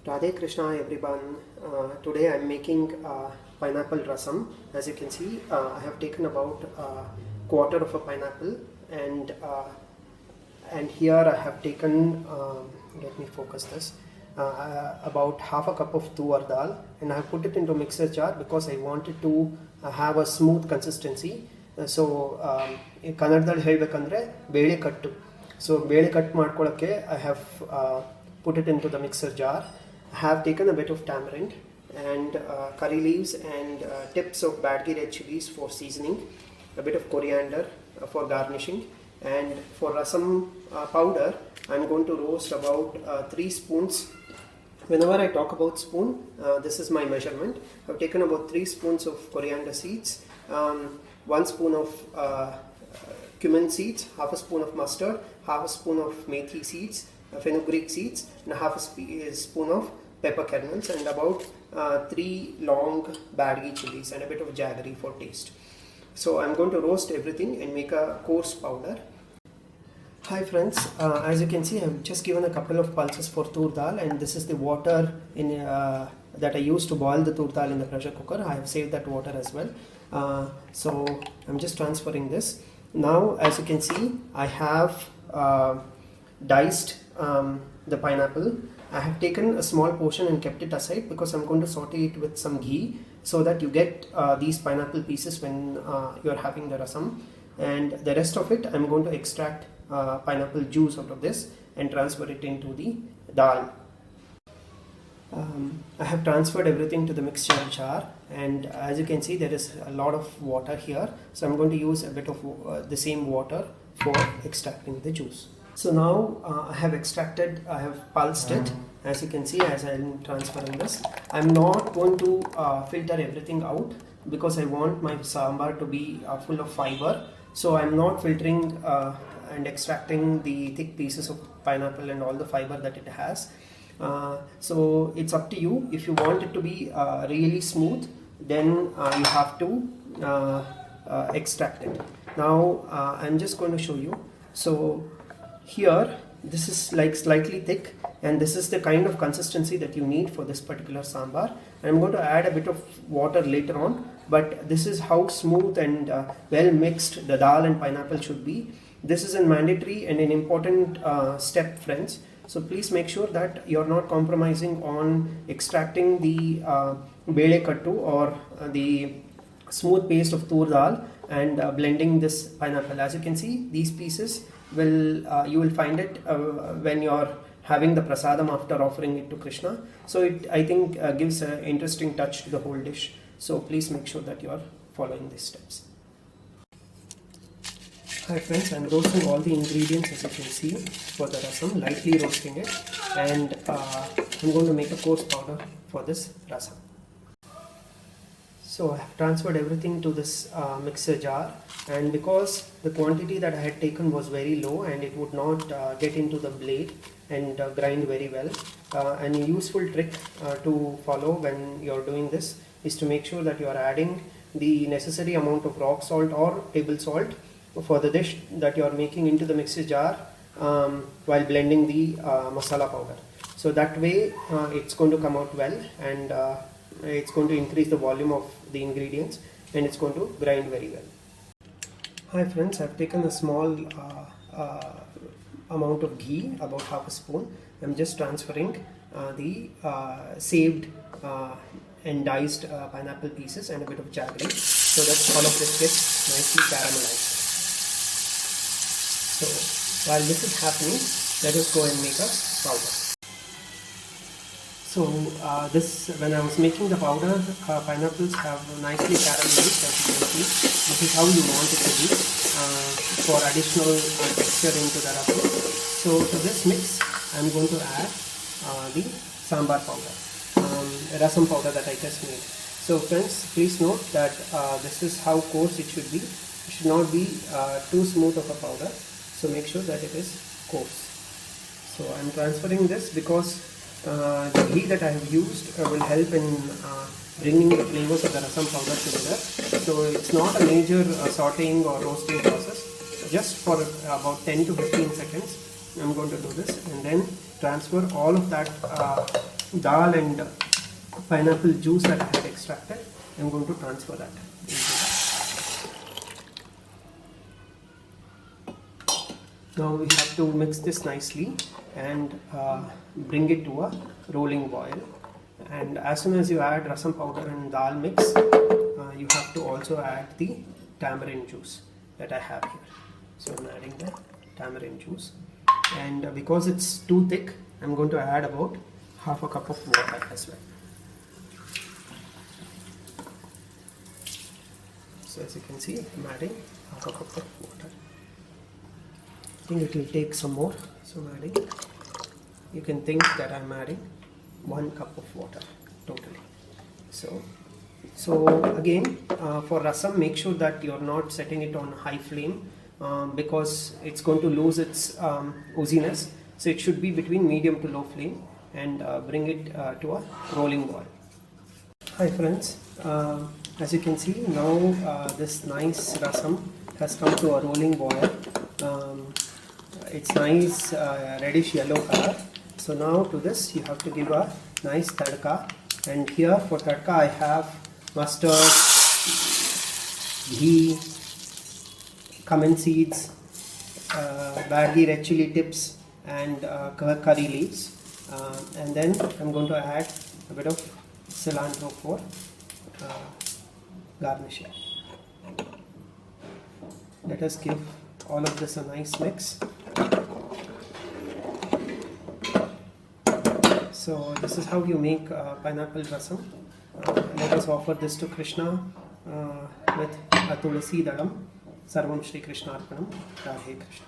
Radhe Krishna everyone. Today I am making pineapple rasam. As you can see, I have taken about quarter of a pineapple and here I have taken, let me focus this, about half a cup of tuar dal, and I have put it into a mixer jar because I wanted to have a smooth consistency. So ಕನ್ನಡದಲ್ಲಿ ಹೇಳಬೇಕಂದ್ರೆ ಬೇಳೆ ಕಟ್ಟು. So ಬೇಳೆ cut ಮಾಡ್ಕೊಳ್ಳೋಕ್ಕೆ I have put it into the mixer jar. I have taken a bit of tamarind and curry leaves and tips of badgi red chilies for seasoning, a bit of coriander for garnishing, and for rasam powder I'm going to roast about 3 spoons. Whenever I talk about spoon, this is my measurement. I've taken about 3 spoons of coriander seeds, 1 spoon of cumin seeds, half a spoon of mustard, half a spoon of methi seeds, fenugreek seeds, and half a spoon of pepper kernels, and about 3 long badgi chilies and a bit of jaggery for taste. So I'm going to roast everything and make a coarse powder. Hi friends, as you can see I've just given a couple of pulses for tur dal, and this is the water that I used to boil the tur dal in the pressure cooker. I have saved that water as well. So I'm just transferring this. Now as you can see I have diced the pineapple. I have taken a small portion and kept it aside because I'm going to saute it with some ghee so that you get these pineapple pieces when you are having the rasam, and the rest of it I'm going to extract pineapple juice out of this and transfer it into the dal. I have transferred everything to the mixture jar, and as you can see there is a lot of water here, so I'm going to use a bit of the same water for extracting the juice. So now I have extracted, I have pulsed it, as you can see as I am transferring this. I'm not going to filter everything out because I want my sambar to be full of fiber, so I'm not filtering and extracting the thick pieces of pineapple and all the fiber that it has. So it's up to you. If you want it to be really smooth, then you have to extract it. Now I'm just going to show you. So here this is like slightly thick, and this is the kind of consistency that you need for this particular sambar. I'm going to add a bit of water later on, but this is how smooth and well mixed the dal and pineapple should be. This is a mandatory and an important step, friends. So please make sure that you're not compromising on extracting the bele kattu or the smooth paste of tur dal and blending this pineapple. As you can see, these pieces will you will find it when you're having the prasadam after offering it to Krishna. So it, I think, gives an interesting touch to the whole dish. So please make sure that you are following these steps. Hi friends, I'm roasting all the ingredients as you can see for the rasam, lightly roasting it, and I'm going to make a coarse powder for this rasam. So I have transferred everything to this mixer jar, and because the quantity that I had taken was very low and it would not get into the blade and grind very well, and a useful trick to follow when you're doing this is to make sure that you are adding the necessary amount of rock salt or table salt for the dish that you are making into the mixer jar while blending the masala powder. So that way it's going to come out well, and it's going to increase the volume of the ingredients, and it's going to grind very well. Hi friends, I've taken a small amount of ghee, about half a spoon. I'm just transferring the saved and diced pineapple pieces and a bit of jaggery so that all of this gets nicely caramelized. So while this is happening, let us go and make a powder. So when I was making the powder, pineapples have nicely caramelized, as you can see. This is how you want it to be for additional texture into the rasam. So to this mix, I'm going to add the sambar powder, rasam powder that I just made. So friends, please note that this is how coarse it should be. It should not be too smooth of a powder. So make sure that it is coarse. So I'm transferring this because the ghee that I have used will help in bringing the flavors of the rasam powder together. So it's not a major sauteing or roasting process. Just for about 10 to 15 seconds I'm going to do this, and then transfer all of that dal and pineapple juice that I had extracted. I'm going to transfer that into that. Now we have to mix this nicely and bring it to a rolling boil. And as soon as you add rasam powder and dal mix, you have to also add the tamarind juice that I have here. So I'm adding the tamarind juice, and because it's too thick, I'm going to add about half a cup of water as well. So as you can see, I'm adding half a cup of water. I think it will take some more, so I'm adding, you can think that I'm adding 1 cup of water totally. So again, for rasam, make sure that you're not setting it on high flame because it's going to lose its ooziness. So it should be between medium to low flame, and bring it to a rolling boil. Hi friends, as you can see now, this nice rasam has come to a rolling boil. It's nice reddish yellow color. So now to this you have to give a nice tadka, and here for tadka I have mustard, ghee, cumin seeds, baggy red chili tips, and curry leaves, and then I'm going to add a bit of cilantro for garnishing. Let us give all of this a nice mix. So this is how you make pineapple rasam. Let us offer this to Krishna with a tulasi dalam. Sarvam Shri Krishna Arpanam. Radhe Krishna.